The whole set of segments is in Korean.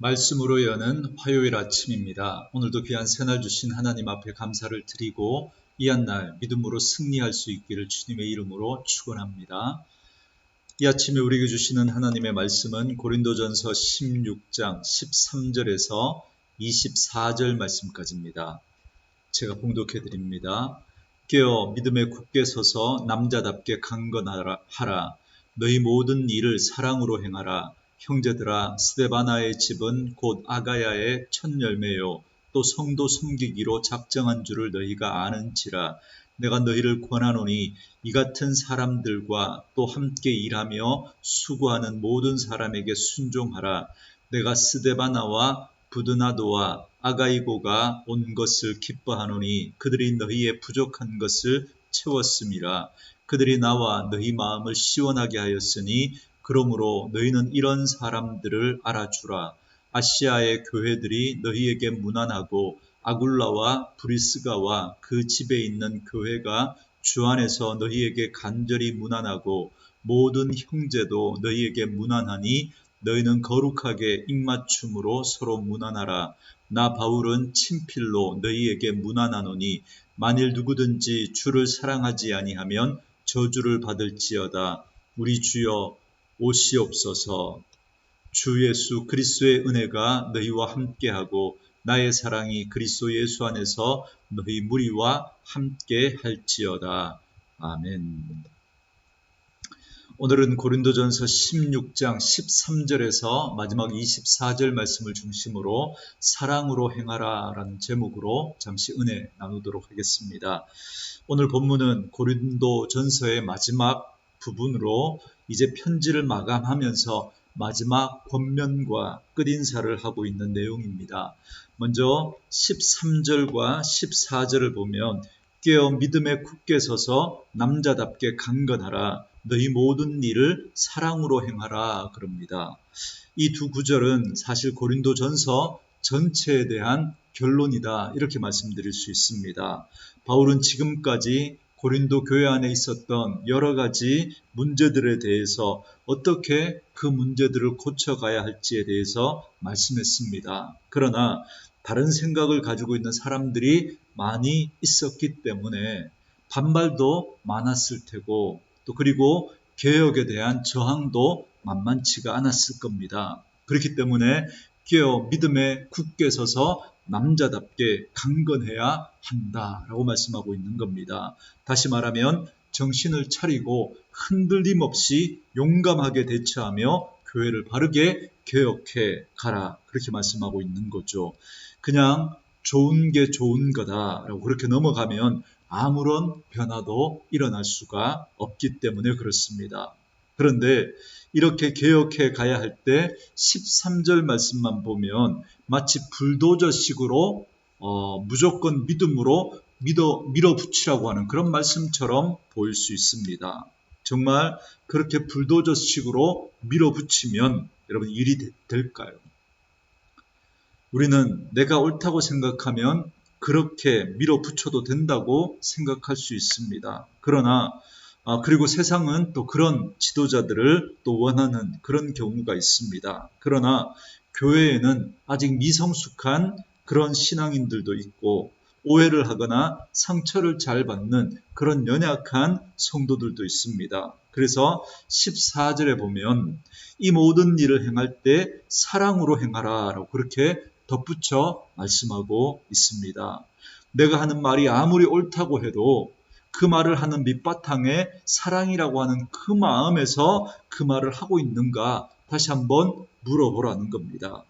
말씀으로 여는 화요일 아침입니다. 오늘도 귀한 새날 주신 하나님 앞에 감사를 드리고 이 한 날 믿음으로 승리할 수 있기를 주님의 이름으로 축원합니다. 이 아침에 우리에게 주시는 하나님의 말씀은 고린도전서 16장 13절에서 24절 말씀까지입니다. 제가 봉독해 드립니다. 깨어 믿음에 굳게 서서 남자답게 강건하라. 너희 모든 일을 사랑으로 행하라. 형제들아, 스데바나의 집은 곧 아가야의 첫 열매요 또 성도 섬기기로 작정한 줄을 너희가 아는지라. 내가 너희를 권하노니 이 같은 사람들과 또 함께 일하며 수고하는 모든 사람에게 순종하라. 내가 스데바나와 부드나도와 아가이고가 온 것을 기뻐하노니 그들이 너희의 부족한 것을 채웠음이라. 그들이 나와 너희 마음을 시원하게 하였으니 그러므로 너희는 이런 사람들을 알아주라. 아시아의 교회들이 너희에게 무난하고 아굴라와 브리스가와 그 집에 있는 교회가 주 안에서 너희에게 간절히 무난하고 모든 형제도 너희에게 무난하니 너희는 거룩하게 입맞춤으로 서로 무난하라. 나 바울은 친필로 너희에게 무난하노니 만일 누구든지 주를 사랑하지 아니하면 저주를 받을지어다. 우리 주여 오시옵소서. 주 예수 그리스도의 은혜가 너희와 함께하고 나의 사랑이 그리스도 예수 안에서 너희 무리와 함께 할지어다. 아멘. 오늘은 고린도전서 16장 13절에서 마지막 24절 말씀을 중심으로 사랑으로 행하라 라는 제목으로 잠시 은혜 나누도록 하겠습니다. 오늘 본문은 고린도전서의 마지막 부분으로 이제 편지를 마감하면서 마지막 권면과 끝인사를 하고 있는 내용입니다. 먼저 13절과 14절을 보면 깨어 믿음에 굳게 서서 남자답게 강건하라. 너희 모든 일을 사랑으로 행하라 그럽니다. 이 두 구절은 사실 고린도전서 전체에 대한 결론이다 이렇게 말씀드릴 수 있습니다. 바울은 지금까지 고린도 교회 안에 있었던 여러 가지 문제들에 대해서 어떻게 그 문제들을 고쳐가야 할지에 대해서 말씀했습니다. 그러나 다른 생각을 가지고 있는 사람들이 많이 있었기 때문에 반발도 많았을 테고 또 그리고 개혁에 대한 저항도 만만치가 않았을 겁니다. 그렇기 때문에 깨어 믿음에 굳게 서서 남자답게 강건해야 한다라고 말씀하고 있는 겁니다. 다시 말하면 정신을 차리고 흔들림 없이 용감하게 대처하며 교회를 바르게 개혁해 가라 그렇게 말씀하고 있는 거죠. 그냥 좋은 게 좋은 거다라고 그렇게 넘어가면 아무런 변화도 일어날 수가 없기 때문에 그렇습니다. 그런데 이렇게 개혁해 가야 할 때 13절 말씀만 보면 마치 불도저식으로 무조건 믿음으로 밀어붙이라고 하는 그런 말씀처럼 보일 수 있습니다. 정말 그렇게 불도저식으로 밀어붙이면 여러분 일이 될까요? 우리는 내가 옳다고 생각하면 그렇게 밀어붙여도 된다고 생각할 수 있습니다. 그러나 그리고 세상은 또 그런 지도자들을 또 원하는 그런 경우가 있습니다. 그러나 교회에는 아직 미성숙한 그런 신앙인들도 있고 오해를 하거나 상처를 잘 받는 그런 연약한 성도들도 있습니다. 그래서 14절에 보면 이 모든 일을 행할 때 사랑으로 행하라 라고 그렇게 덧붙여 말씀하고 있습니다. 내가 하는 말이 아무리 옳다고 해도 그 말을 하는 밑바탕에 사랑이라고 하는 그 마음에서 그 말을 하고 있는가 다시 한번 물어보라는 겁니다.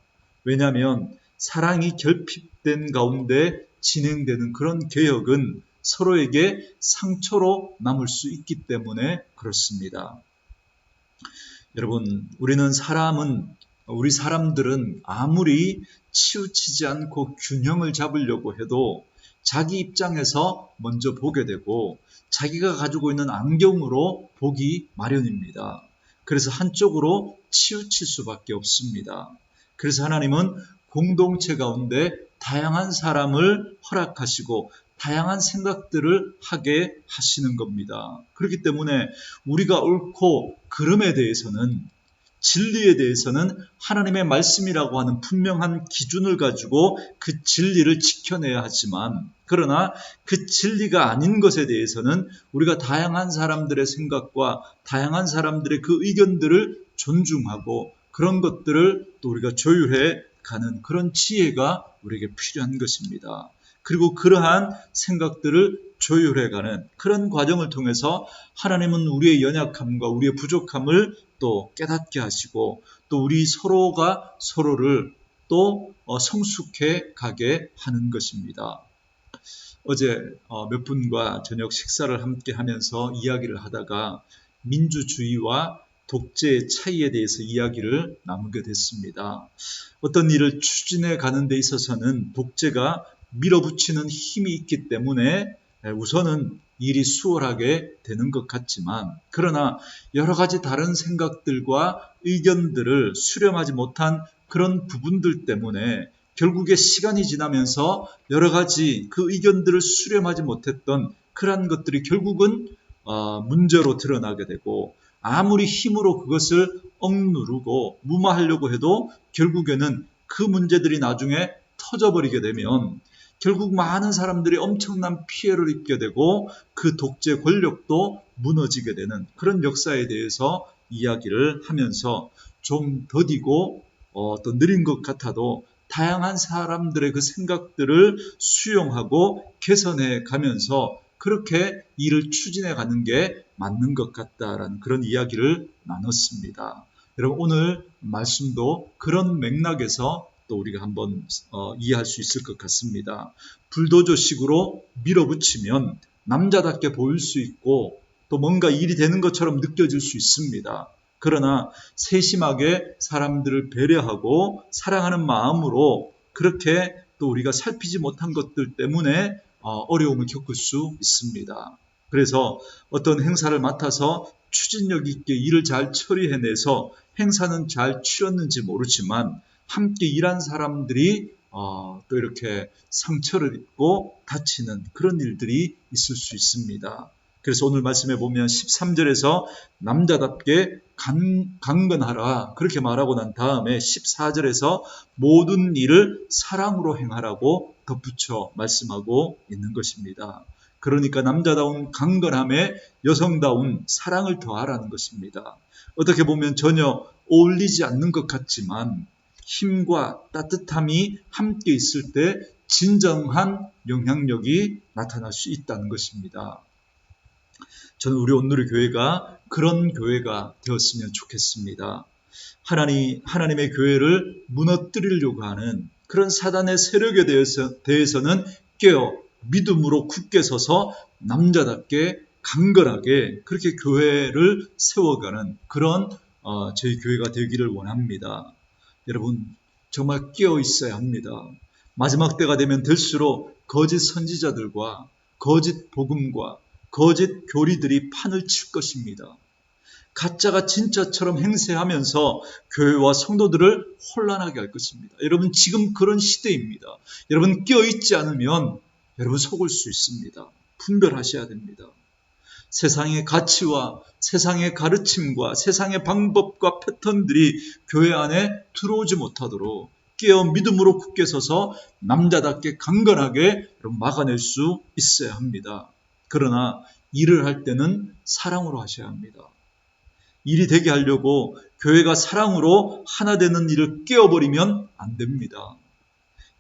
왜냐하면 사랑이 결핍된 가운데 진행되는 그런 개혁은 서로에게 상처로 남을 수 있기 때문에 그렇습니다. 여러분, 우리 사람들은 아무리 치우치지 않고 균형을 잡으려고 해도 자기 입장에서 먼저 보게 되고 자기가 가지고 있는 안경으로 보기 마련입니다. 그래서 한쪽으로 치우칠 수밖에 없습니다. 그래서 하나님은 공동체 가운데 다양한 사람을 허락하시고 다양한 생각들을 하게 하시는 겁니다. 그렇기 때문에 우리가 옳고 그름에 대해서는 진리에 대해서는 하나님의 말씀이라고 하는 분명한 기준을 가지고 그 진리를 지켜내야 하지만, 그러나 그 진리가 아닌 것에 대해서는 우리가 다양한 사람들의 생각과 다양한 사람들의 그 의견들을 존중하고 그런 것들을 또 우리가 조율해 가는 그런 지혜가 우리에게 필요한 것입니다. 그리고 그러한 생각들을 조율해가는 그런 과정을 통해서 하나님은 우리의 연약함과 우리의 부족함을 또 깨닫게 하시고, 또 우리 서로가 서로를 또 성숙해 가게 하는 것입니다. 어제 몇 분과 저녁 식사를 함께 하면서 이야기를 하다가 민주주의와 독재의 차이에 대해서 이야기를 나누게 됐습니다. 어떤 일을 추진해 가는 데 있어서는 독재가 밀어붙이는 힘이 있기 때문에 우선은 일이 수월하게 되는 것 같지만, 그러나 여러 가지 다른 생각들과 의견들을 수렴하지 못한 그런 부분들 때문에 결국에 시간이 지나면서 여러 가지 그 의견들을 수렴하지 못했던 그러한 것들이 결국은 문제로 드러나게 되고, 아무리 힘으로 그것을 억누르고 무마하려고 해도 결국에는 그 문제들이 나중에 터져버리게 되면 결국 많은 사람들이 엄청난 피해를 입게 되고 그 독재 권력도 무너지게 되는 그런 역사에 대해서 이야기를 하면서 좀 더디고 또 느린 것 같아도 다양한 사람들의 그 생각들을 수용하고 개선해 가면서 그렇게 일을 추진해 가는 게 맞는 것 같다라는 그런 이야기를 나눴습니다. 여러분, 오늘 말씀도 그런 맥락에서 또 우리가 한번 이해할 수 있을 것 같습니다. 불도저식으로 밀어붙이면 남자답게 보일 수 있고 또 뭔가 일이 되는 것처럼 느껴질 수 있습니다. 그러나 세심하게 사람들을 배려하고 사랑하는 마음으로 그렇게 또 우리가 살피지 못한 것들 때문에 어려움을 겪을 수 있습니다. 그래서 어떤 행사를 맡아서 추진력 있게 일을 잘 처리해내서 행사는 잘 치렀는지 모르지만 함께 일한 사람들이 또 이렇게 상처를 입고 다치는 그런 일들이 있을 수 있습니다. 그래서 오늘 말씀에 보면 13절에서 남자답게 강건하라 그렇게 말하고 난 다음에 14절에서 모든 일을 사랑으로 행하라고 덧붙여 말씀하고 있는 것입니다. 그러니까 남자다운 강건함에 여성다운 사랑을 더하라는 것입니다. 어떻게 보면 전혀 어울리지 않는 것 같지만 힘과 따뜻함이 함께 있을 때 진정한 영향력이 나타날 수 있다는 것입니다. 저는 우리 온누리 교회가 그런 교회가 되었으면 좋겠습니다. 하나님의 교회를 무너뜨리려고 하는 그런 사단의 세력에 대해서는 깨어 믿음으로 굳게 서서 남자답게 강건하게 그렇게 교회를 세워가는 그런 저희 교회가 되기를 원합니다. 여러분, 정말 깨어 있어야 합니다. 마지막 때가 되면 될수록 거짓 선지자들과 거짓 복음과 거짓 교리들이 판을 칠 것입니다. 가짜가 진짜처럼 행세하면서 교회와 성도들을 혼란하게 할 것입니다. 여러분, 지금 그런 시대입니다. 여러분, 깨어있지 않으면 여러분 속을 수 있습니다. 분별하셔야 됩니다. 세상의 가치와 세상의 가르침과 세상의 방법과 패턴들이 교회 안에 들어오지 못하도록 깨어 믿음으로 굳게 서서 남자답게 강건하게 막아낼 수 있어야 합니다. 그러나 일을 할 때는 사랑으로 하셔야 합니다. 일이 되게 하려고 교회가 사랑으로 하나 되는 일을 깨어버리면 안 됩니다.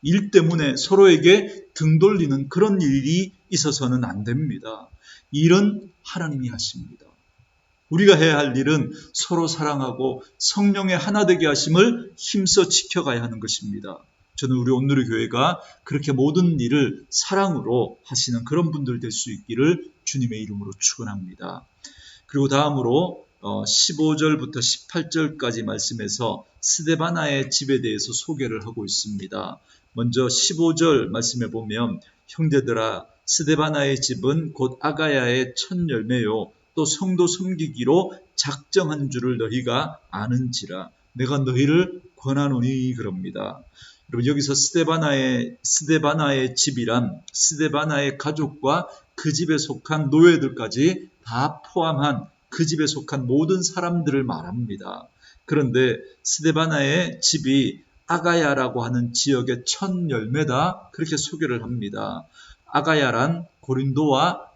일 때문에 서로에게 등 돌리는 그런 일이 있어서는 안 됩니다. 일은 하나님이 하십니다. 우리가 해야 할 일은 서로 사랑하고 성령의 하나 되게 하심을 힘써 지켜가야 하는 것입니다. 저는 우리 온누리 교회가 그렇게 모든 일을 사랑으로 하시는 그런 분들 될 수 있기를 주님의 이름으로 축원합니다. 그리고 다음으로 15절부터 18절까지 말씀에서 스데바나의 집에 대해서 소개를 하고 있습니다. 먼저 15절 말씀에 보면 형제들아 스데바나의 집은 곧 아가야의 첫 열매요 또 성도 섬기기로 작정한 줄을 너희가 아는지라 내가 너희를 권하노니 그럽니다. 여러분, 여기서 스데바나의 집이란 스데바나의 가족과 그 집에 속한 노예들까지 다 포함한 그 집에 속한 모든 사람들을 말합니다. 그런데 스데바나의 집이 아가야라고 하는 지역의 첫 열매다 그렇게 소개를 합니다. 아가야란 고린도와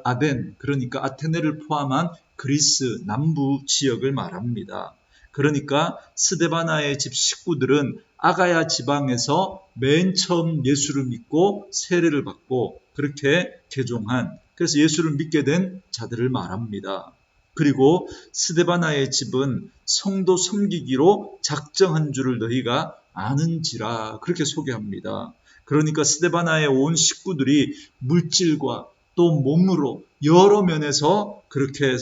아덴 그러니까 아테네를 포함한 그리스 남부 지역을 말합니다. 그러니까 스데바나의 집 식구들은 아가야 지방에서 맨 처음 예수를 믿고 세례를 받고 그렇게 개종한 그래서 예수를 믿게 된 자들을 말합니다. 그리고 스데바나의 집은 성도 섬기기로 작정한 줄을 너희가 아는지라 그렇게 소개합니다. 그러니까 스데바나의 온 식구들이 물질과 또 몸으로 여러 면에서 그렇게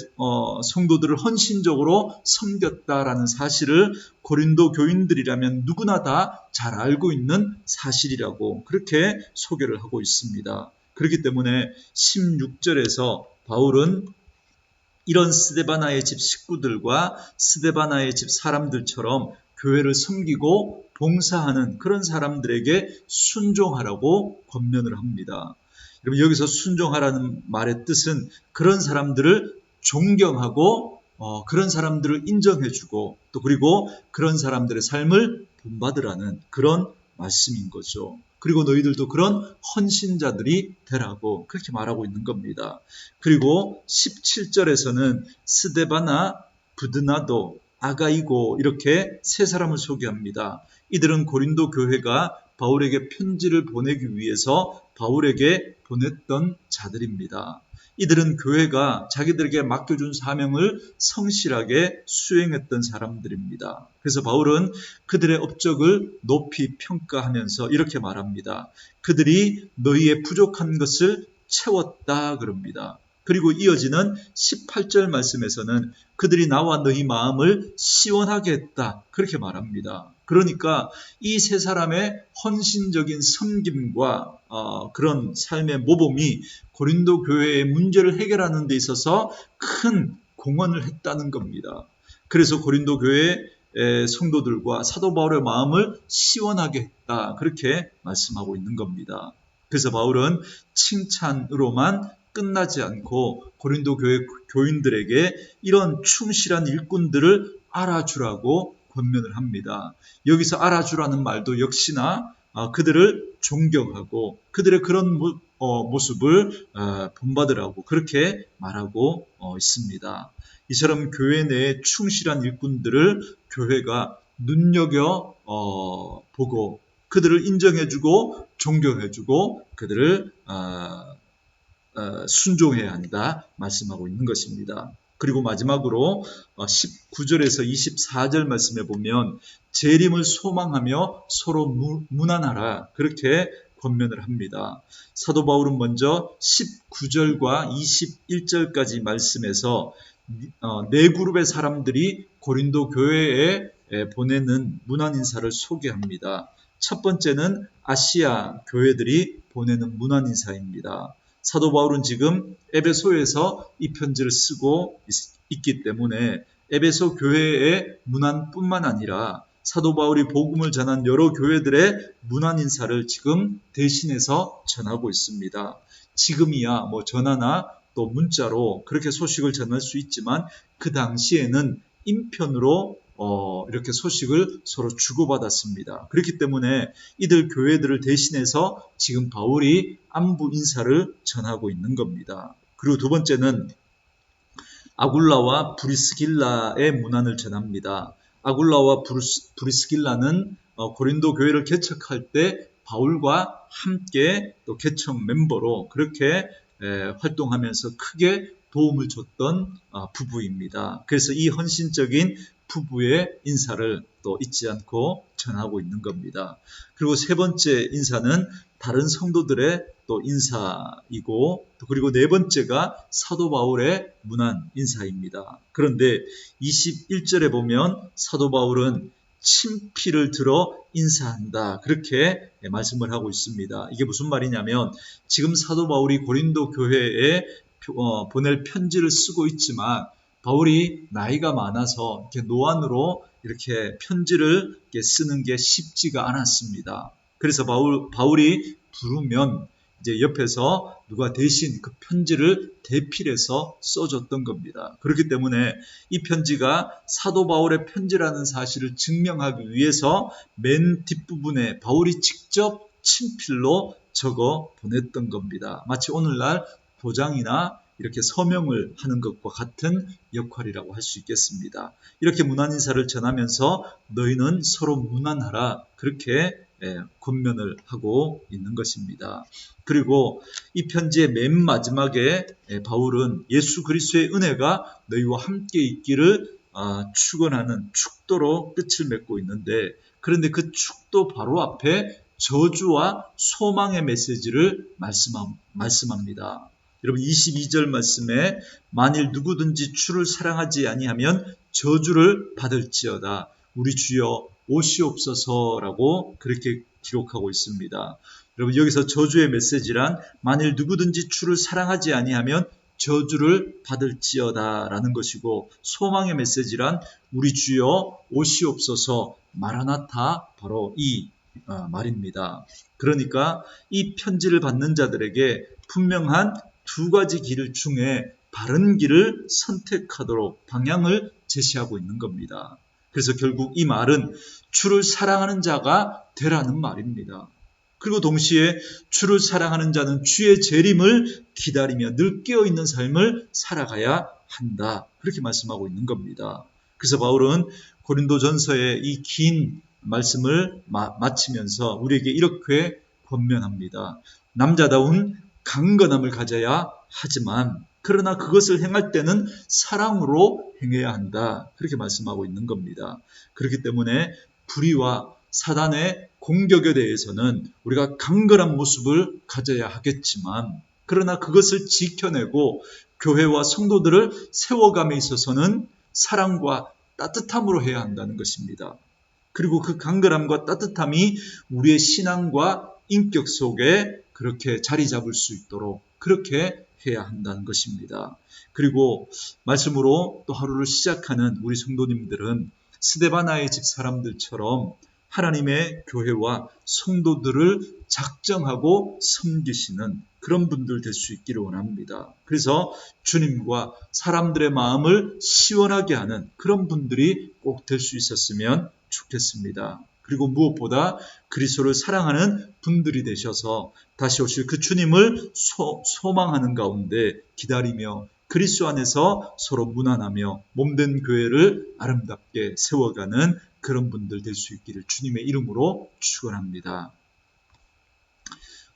성도들을 헌신적으로 섬겼다라는 사실을 고린도 교인들이라면 누구나 다 잘 알고 있는 사실이라고 그렇게 소개를 하고 있습니다. 그렇기 때문에 16절에서 바울은 이런 스데바나의 집 식구들과 스데바나의 집 사람들처럼 교회를 섬기고 봉사하는 그런 사람들에게 순종하라고 권면을 합니다. 여러분 여기서 순종하라는 말의 뜻은 그런 사람들을 존경하고 그런 사람들을 인정해주고 또 그리고 그런 사람들의 삶을 본받으라는 그런 말씀인 거죠. 그리고 너희들도 그런 헌신자들이 되라고 그렇게 말하고 있는 겁니다. 그리고 17절에서는 스데바나, 부드나도, 아가이고 이렇게 세 사람을 소개합니다. 이들은 고린도 교회가 바울에게 편지를 보내기 위해서 바울에게 보냈던 자들입니다. 이들은 교회가 자기들에게 맡겨준 사명을 성실하게 수행했던 사람들입니다. 그래서 바울은 그들의 업적을 높이 평가하면서 이렇게 말합니다. 그들이 너희의 부족한 것을 채웠다 그럽니다. 그리고 이어지는 18절 말씀에서는 그들이 나와 너희 마음을 시원하게 했다 그렇게 말합니다. 그러니까 이 세 사람의 헌신적인 섬김과 그런 삶의 모범이 고린도 교회의 문제를 해결하는 데 있어서 큰 공헌을 했다는 겁니다. 그래서 고린도 교회의 성도들과 사도 바울의 마음을 시원하게 했다 그렇게 말씀하고 있는 겁니다. 그래서 바울은 칭찬으로만 끝나지 않고 고린도 교회 교인들에게 이런 충실한 일꾼들을 알아주라고 권면을 합니다. 여기서 알아주라는 말도 역시나 그들을 존경하고 그들의 그런 모습을 본받으라고 그렇게 말하고 있습니다. 이처럼 교회 내에 충실한 일꾼들을 교회가 눈여겨 보고 그들을 인정해주고 존경해주고 그들을 순종해야 한다 말씀하고 있는 것입니다. 그리고 마지막으로 19절에서 24절 말씀에 보면 재림을 소망하며 서로 문안하라 그렇게 권면을 합니다. 사도 바울은 먼저 19절과 21절까지 말씀에서 네 그룹의 사람들이 고린도 교회에 보내는 문안 인사를 소개합니다. 첫 번째는 아시아 교회들이 보내는 문안 인사입니다. 사도 바울은 지금 에베소에서 이 편지를 쓰고 있기 때문에 에베소 교회의 문안뿐만 아니라 사도 바울이 복음을 전한 여러 교회들의 문안 인사를 지금 대신해서 전하고 있습니다. 지금이야 전화나 또 문자로 그렇게 소식을 전할 수 있지만 그 당시에는 인편으로 이렇게 소식을 서로 주고받았습니다. 그렇기 때문에 이들 교회들을 대신해서 지금 바울이 안부 인사를 전하고 있는 겁니다. 그리고 두 번째는 아굴라와 브리스길라의 문안을 전합니다. 아굴라와 브리스길라는 고린도 교회를 개척할 때 바울과 함께 또 개척 멤버로 그렇게 활동하면서 크게 도움을 줬던 부부입니다. 그래서 이 헌신적인 부부의 인사를 또 잊지 않고 전하고 있는 겁니다. 그리고 세 번째 인사는 다른 성도들의 또 인사이고 그리고 네 번째가 사도 바울의 문안 인사입니다. 그런데 21절에 보면 사도 바울은 친필을 들어 인사한다 그렇게 말씀을 하고 있습니다. 이게 무슨 말이냐면 지금 사도 바울이 고린도 교회에 보낼 편지를 쓰고 있지만 바울이 나이가 많아서 이렇게 노안으로 이렇게 편지를 이렇게 쓰는 게 쉽지가 않았습니다. 그래서 바울이 부르면 이제 옆에서 누가 대신 그 편지를 대필해서 써줬던 겁니다. 그렇기 때문에 이 편지가 사도 바울의 편지라는 사실을 증명하기 위해서 맨 뒷부분에 바울이 직접 친필로 적어 보냈던 겁니다. 마치 오늘날 도장이나 이렇게 서명을 하는 것과 같은 역할이라고 할 수 있겠습니다. 이렇게 문안인사를 전하면서 너희는 서로 문안하라, 그렇게 권면을 하고 있는 것입니다. 그리고 이 편지의 맨 마지막에 바울은 예수 그리스도의 은혜가 너희와 함께 있기를 축원하는 축도로 끝을 맺고 있는데, 그런데 그 축도 바로 앞에 저주와 소망의 메시지를 말씀합니다. 여러분 22절 말씀에 만일 누구든지 주를 사랑하지 아니하면 저주를 받을지어다. 우리 주여 오시옵소서라고 그렇게 기록하고 있습니다. 여러분 여기서 저주의 메시지란 만일 누구든지 주를 사랑하지 아니하면 저주를 받을지어다라는 것이고, 소망의 메시지란 우리 주여 오시옵소서 마라나타, 바로 이 말입니다. 그러니까 이 편지를 받는 자들에게 분명한 두 가지 길 중에 바른 길을 선택하도록 방향을 제시하고 있는 겁니다. 그래서 결국 이 말은 주를 사랑하는 자가 되라는 말입니다. 그리고 동시에 주를 사랑하는 자는 주의 재림을 기다리며 늘 깨어있는 삶을 살아가야 한다, 그렇게 말씀하고 있는 겁니다. 그래서 바울은 고린도전서의 이 긴 말씀을 마치면서 우리에게 이렇게 권면합니다. 남자다운 강건함을 가져야 하지만 그러나 그것을 행할 때는 사랑으로 행해야 한다, 그렇게 말씀하고 있는 겁니다. 그렇기 때문에 불의와 사단의 공격에 대해서는 우리가 강건한 모습을 가져야 하겠지만, 그러나 그것을 지켜내고 교회와 성도들을 세워감에 있어서는 사랑과 따뜻함으로 해야 한다는 것입니다. 그리고 그 강건함과 따뜻함이 우리의 신앙과 인격 속에 그렇게 자리 잡을 수 있도록 그렇게 해야 한다는 것입니다. 그리고 말씀으로 또 하루를 시작하는 우리 성도님들은 스데바나의 집 사람들처럼 하나님의 교회와 성도들을 작정하고 섬기시는 그런 분들 될 수 있기를 원합니다. 그래서 주님과 사람들의 마음을 시원하게 하는 그런 분들이 꼭 될 수 있었으면 좋겠습니다. 그리고 무엇보다 그리스도를 사랑하는 분들이 되셔서 다시 오실 그 주님을 소망하는 가운데 기다리며 그리스도 안에서 서로 문안하며 몸된 교회를 아름답게 세워가는 그런 분들 될 수 있기를 주님의 이름으로 축원합니다.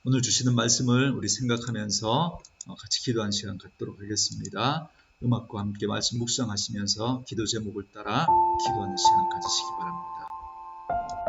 오늘 주시는 말씀을 우리 생각하면서 같이 기도하는 시간 갖도록 하겠습니다. 음악과 함께 말씀 묵상하시면서 기도 제목을 따라 기도하는 시간 가지시기 바랍니다.